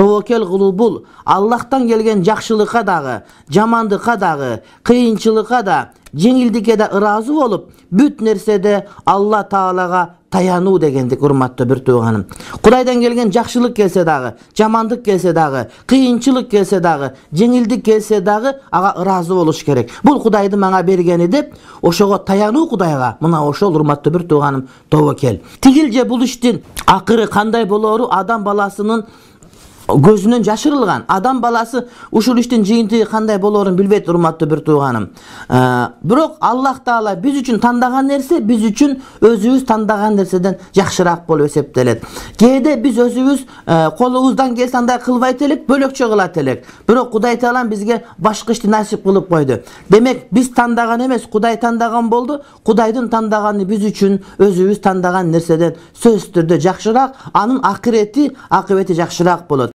тобокел кылуу бул Аллахтан келген жакшылыкка дагы, жамандыкка дагы, кыйынчылыкка да, жеңилдикке да ыраазы болуп, бүт нерседе Алла Таалага таянуу дегендик, урматтуу бир тууганым. Кудайдан келген жакшылык келсе дагы, жамандык келсе дагы, кыйынчылык келсе дагы, жеңилдик келсе дагы ага ыраазы болуш керек. Бул Кудайдын мага бергени деп, ошого таянуу Кудайга, мына ошол урматтуу бир тууганым тобокел. Тигил же бул иштин акыры кандай болору адам баласынын көзүнөн жашырылган. Адам баласы ушул иштин жыйынтыгы кандай болорун билбейт, урматтуу бир тууганым. Бирок Аллах Таала биз үчүн тандаган нерсе биз үчүн өзүбүз тандаган нерседен жакшыраак болуп эсептелет. Кээде биз өзүбүз колубуздан келсе андай кылбайт элек, бөлөкчө кылат элек. Бирок Кудай Таалам бизге башка ишти насип кылып койду. Демек биз тандаган эмес, Кудай тандаган болду. Кудайдын тандаганы биз үчүн өзүбүз тандаган нерседен сөзсүз түрдө жакшыраак, анын акыбети жакшыраак болот.